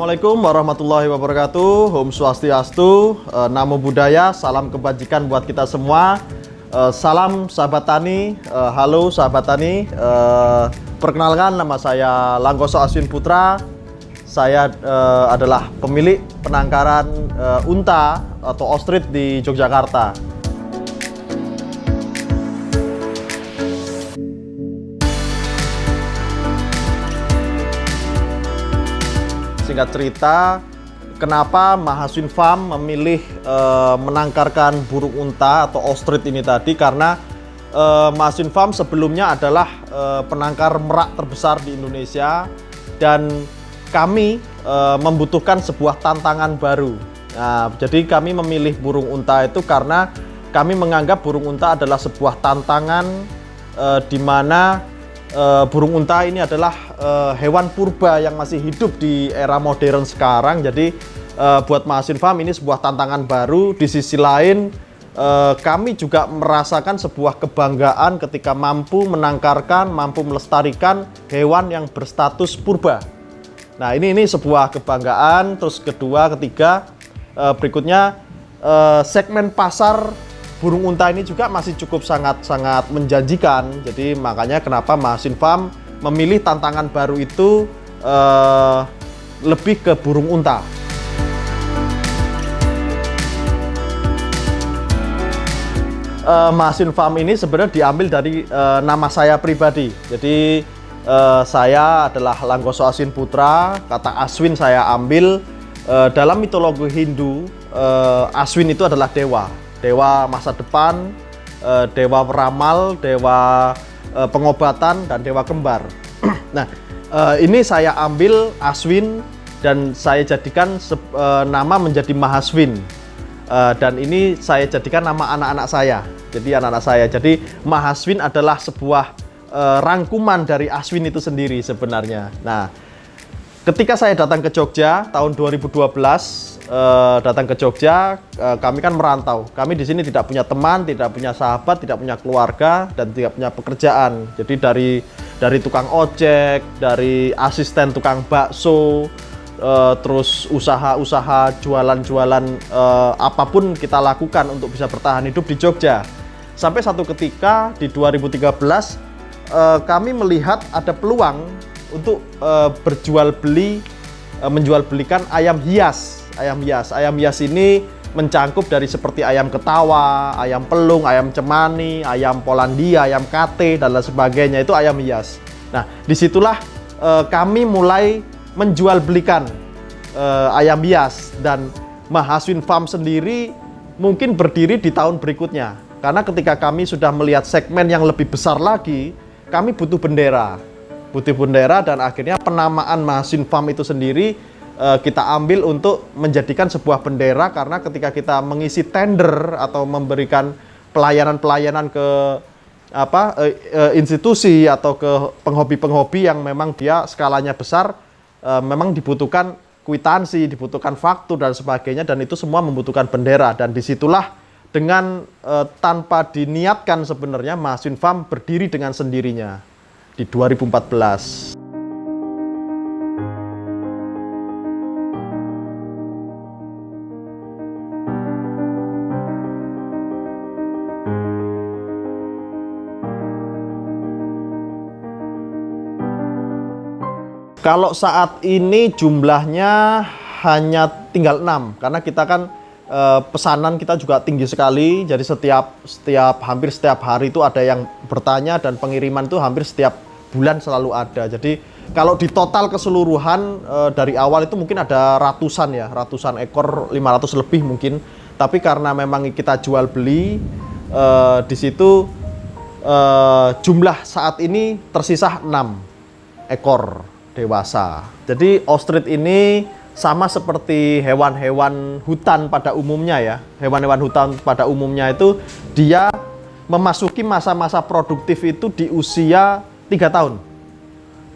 Assalamualaikum warahmatullahi wabarakatuh. Om Swastiastu, Namo Buddhaya, salam kebajikan buat kita semua. Salam sahabat tani, halo sahabat tani. Perkenalkan, nama saya Langkoso Aswin Putra. Saya adalah pemilik penangkaran unta atau ostrich di Yogyakarta. Singkat cerita, kenapa Mahaswin Farm memilih menangkarkan burung unta atau ostrich ini tadi? Karena Mahaswin Farm sebelumnya adalah penangkar merak terbesar di Indonesia, dan kami membutuhkan sebuah tantangan baru. Nah, jadi kami memilih burung unta itu karena kami menganggap burung unta adalah sebuah tantangan di mana burung unta ini adalah hewan purba yang masih hidup di era modern sekarang. Jadi buat Mahaswin Farm ini sebuah tantangan baru. Di sisi lain kami juga merasakan sebuah kebanggaan ketika mampu menangkarkan, mampu melestarikan hewan yang berstatus purba. Nah, ini sebuah kebanggaan. Terus kedua, ketiga, berikutnya segmen pasar burung unta ini juga masih cukup sangat menjanjikan. Jadi makanya kenapa Mahaswin Farm memilih tantangan baru itu lebih ke burung unta. Mahaswin Farm ini sebenarnya diambil dari nama saya pribadi. Jadi saya adalah Langkoso Aswin Putra. Kata Aswin saya ambil dalam mitologi Hindu. Aswin itu adalah dewa masa depan, dewa peramal, dewa pengobatan, dan dewa kembar. Nah, ini saya ambil Aswin dan saya jadikan nama menjadi Mahaswin. Dan ini saya jadikan nama anak-anak saya. Jadi Mahaswin adalah sebuah rangkuman dari Aswin itu sendiri sebenarnya. Nah, ketika saya datang ke Jogja tahun 2012, datang ke Jogja, kami kan merantau. Kami di sini tidak punya teman, tidak punya sahabat, tidak punya keluarga, dan tidak punya pekerjaan. Jadi dari tukang ojek, dari asisten tukang bakso, terus usaha-usaha jualan-jualan apapun kita lakukan untuk bisa bertahan hidup di Jogja. Sampai satu ketika di 2013 kami melihat ada peluang untuk menjual belikan ayam hias. Ayam hias ini mencangkup dari seperti ayam ketawa, ayam pelung, ayam cemani, ayam Polandia, ayam kate, dan lain sebagainya. Itu ayam hias. Nah, disitulah kami mulai menjual belikan ayam hias, dan Mahaswin Farm sendiri mungkin berdiri di tahun berikutnya. Karena ketika kami sudah melihat segmen yang lebih besar lagi, kami butuh bendera. Dan akhirnya penamaan Mahaswin Farm itu sendiri kita ambil untuk menjadikan sebuah bendera, karena ketika kita mengisi tender atau memberikan pelayanan-pelayanan ke institusi atau ke penghobi-penghobi yang memang dia skalanya besar, memang dibutuhkan kwitansi, dibutuhkan faktur dan sebagainya, dan itu semua membutuhkan bendera. Dan disitulah dengan tanpa diniatkan sebenarnya Mahaswin Farm berdiri dengan sendirinya di 2014. Kalau saat ini jumlahnya hanya tinggal 6, karena kita kan pesanan kita juga tinggi sekali. Jadi hampir setiap hari itu ada yang bertanya, dan pengiriman itu hampir setiap bulan selalu ada. Jadi kalau di total keseluruhan dari awal itu mungkin ada ratusan ekor, 500 lebih mungkin. Tapi karena memang kita jual beli di situ jumlah saat ini tersisa 6 ekor dewasa. Jadi ostrich ini sama seperti hewan-hewan hutan pada umumnya ya. Hewan-hewan hutan pada umumnya itu dia memasuki masa-masa produktif itu di usia 3 tahun.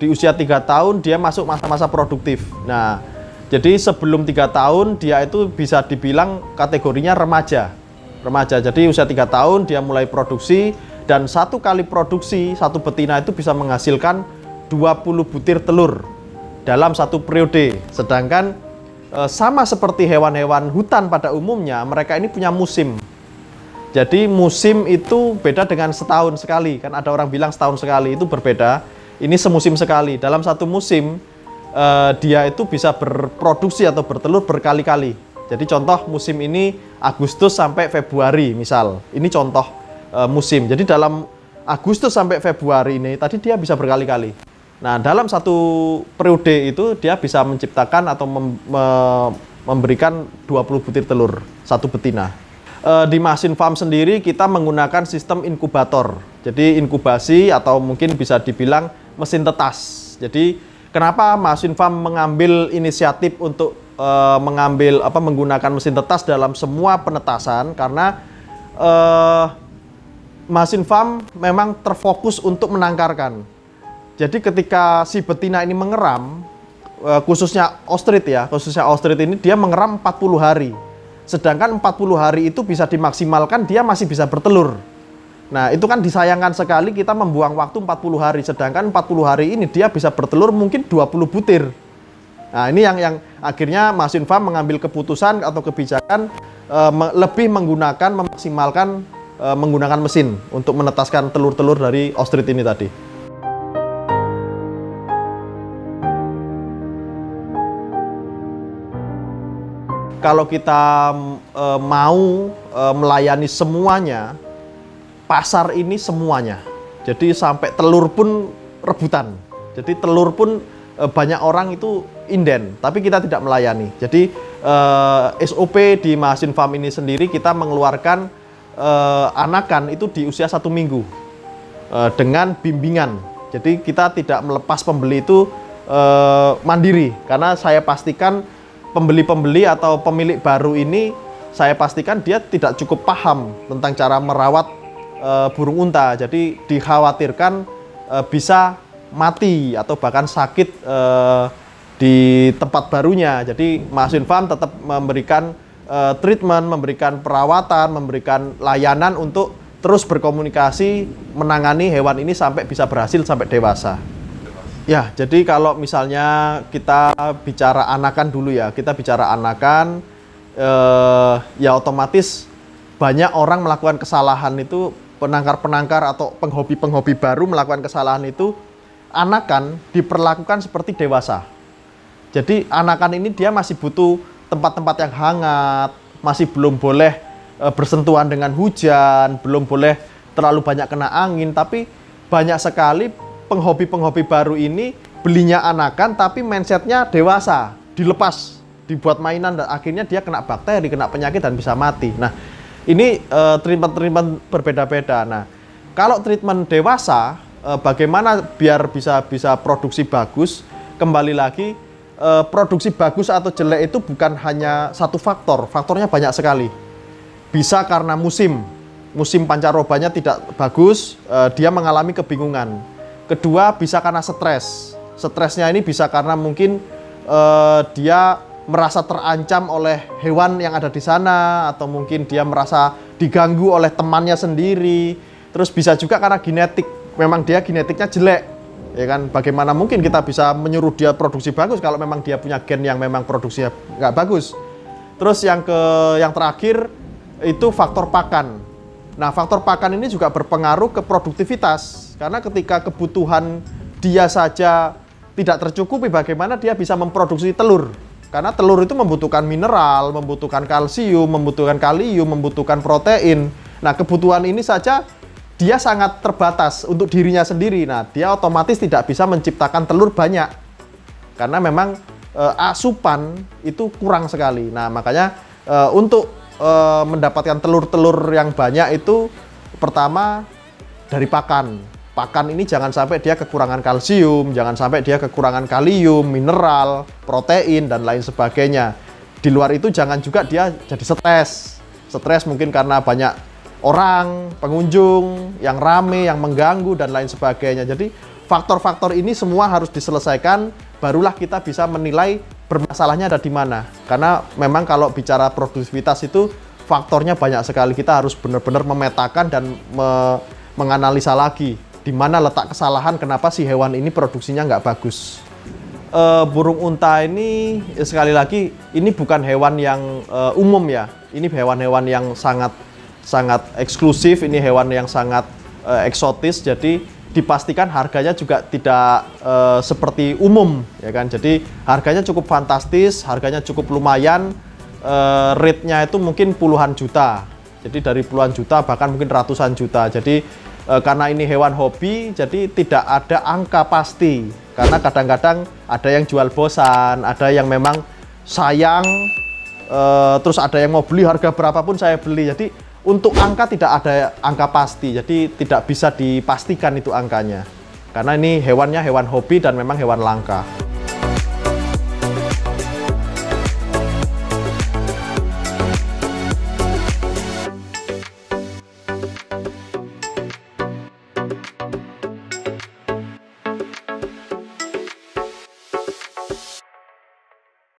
Di usia 3 tahun dia masuk masa-masa produktif. Nah, jadi sebelum 3 tahun dia itu bisa dibilang kategorinya remaja. Jadi usia 3 tahun dia mulai produksi, dan satu kali produksi, satu betina itu bisa menghasilkan 20 butir telur. dalam satu periode. Sedangkan sama seperti hewan-hewan hutan pada umumnya, mereka ini punya musim. Jadi musim itu beda dengan setahun sekali. Kan ada orang bilang setahun sekali, itu berbeda. Ini semusim sekali. Dalam satu musim, dia itu bisa berproduksi atau bertelur berkali-kali. Jadi contoh musim ini Agustus sampai Februari misal. Ini contoh musim. Jadi dalam Agustus sampai Februari ini tadi dia bisa berkali-kali. Nah, dalam satu periode itu dia bisa menciptakan atau memberikan 20 butir telur, satu betina. Di Masin Farm sendiri kita menggunakan sistem inkubator. Jadi inkubasi atau mungkin bisa dibilang mesin tetas. Jadi kenapa Masin Farm mengambil inisiatif untuk menggunakan mesin tetas dalam semua penetasan? Karena Masin Farm memang terfokus untuk menangkarkan. Jadi ketika si betina ini mengeram, khususnya ostrit ini dia mengeram 40 hari. Sedangkan 40 hari itu bisa dimaksimalkan, dia masih bisa bertelur. Nah, itu kan disayangkan sekali kita membuang waktu 40 hari. Sedangkan 40 hari ini dia bisa bertelur mungkin 20 butir. Nah, ini yang akhirnya Masin Farm mengambil keputusan atau kebijakan lebih memaksimalkan menggunakan mesin untuk menetaskan telur-telur dari ostrit ini tadi. Kalau kita mau melayani semuanya, pasar ini semuanya. Jadi sampai telur pun rebutan. Jadi telur pun banyak orang itu inden, tapi kita tidak melayani. Jadi SOP di Masin Farm ini sendiri kita mengeluarkan anakan itu di usia 1 minggu dengan bimbingan. Jadi kita tidak melepas pembeli itu mandiri, karena saya pastikan pembeli-pembeli atau pemilik baru ini, saya pastikan dia tidak cukup paham tentang cara merawat burung unta. Jadi dikhawatirkan bisa mati atau bahkan sakit di tempat barunya. Jadi Masin Farm tetap memberikan treatment, memberikan perawatan, memberikan layanan untuk terus berkomunikasi menangani hewan ini sampai bisa berhasil sampai dewasa. Ya, jadi kalau misalnya kita bicara anakan dulu ya, ya otomatis banyak orang melakukan kesalahan itu, penangkar-penangkar atau penghobi-penghobi baru melakukan kesalahan itu, anakan diperlakukan seperti dewasa. Jadi anakan ini dia masih butuh tempat-tempat yang hangat, masih belum boleh bersentuhan dengan hujan, belum boleh terlalu banyak kena angin, tapi banyak sekali penghobi-penghobi baru ini belinya anakan tapi mindsetnya dewasa, dilepas, dibuat mainan dan akhirnya dia kena bakteri, kena penyakit dan bisa mati. Nah, ini treatment berbeda-beda. Nah, kalau treatment dewasa, bagaimana biar bisa produksi bagus? Kembali lagi, produksi bagus atau jelek itu bukan hanya satu faktor, faktornya banyak sekali. Bisa karena musim pancarobanya tidak bagus, dia mengalami kebingungan. Kedua, bisa karena stres. Stresnya ini bisa karena mungkin dia merasa terancam oleh hewan yang ada di sana, atau mungkin dia merasa diganggu oleh temannya sendiri. Terus bisa juga karena genetik, memang dia genetiknya jelek, ya kan? Bagaimana mungkin kita bisa menyuruh dia produksi bagus kalau memang dia punya gen yang memang produksinya nggak bagus. Terus yang terakhir itu faktor pakan. Nah, faktor pakan ini juga berpengaruh ke produktivitas. Karena ketika kebutuhan dia saja tidak tercukupi, bagaimana dia bisa memproduksi telur? Karena telur itu membutuhkan mineral, membutuhkan kalsium, membutuhkan kalium, membutuhkan protein. Nah, kebutuhan ini saja dia sangat terbatas untuk dirinya sendiri. Nah, dia otomatis tidak bisa menciptakan telur banyak. Karena memang asupan itu kurang sekali. Nah, makanya untuk mendapatkan telur-telur yang banyak itu pertama dari pakan. Pakan ini jangan sampai dia kekurangan kalsium, jangan sampai dia kekurangan kalium, mineral, protein, dan lain sebagainya. Di luar itu jangan juga dia jadi stres. Stres mungkin karena banyak orang, pengunjung, yang rame, yang mengganggu, dan lain sebagainya. Jadi faktor-faktor ini semua harus diselesaikan, barulah kita bisa menilai bermasalahnya ada di mana. Karena memang kalau bicara produktivitas itu faktornya banyak sekali. Kita harus benar-benar memetakan dan menganalisa lagi di mana letak kesalahan, kenapa si hewan ini produksinya nggak bagus. burung unta ini sekali lagi ini bukan hewan yang umum ya. Ini hewan-hewan yang sangat eksklusif, ini hewan yang sangat eksotis. Jadi dipastikan harganya juga tidak seperti umum ya kan. Jadi harganya cukup fantastis, harganya cukup lumayan. Rate-nya itu mungkin puluhan juta. Jadi dari puluhan juta bahkan mungkin ratusan juta. Jadi karena ini hewan hobi, jadi tidak ada angka pasti. Karena kadang-kadang ada yang jual bosan, ada yang memang sayang, terus ada yang mau beli harga berapapun saya beli. Jadi untuk angka tidak ada angka pasti, jadi tidak bisa dipastikan itu angkanya. Karena ini hewannya hewan hobi dan memang hewan langka.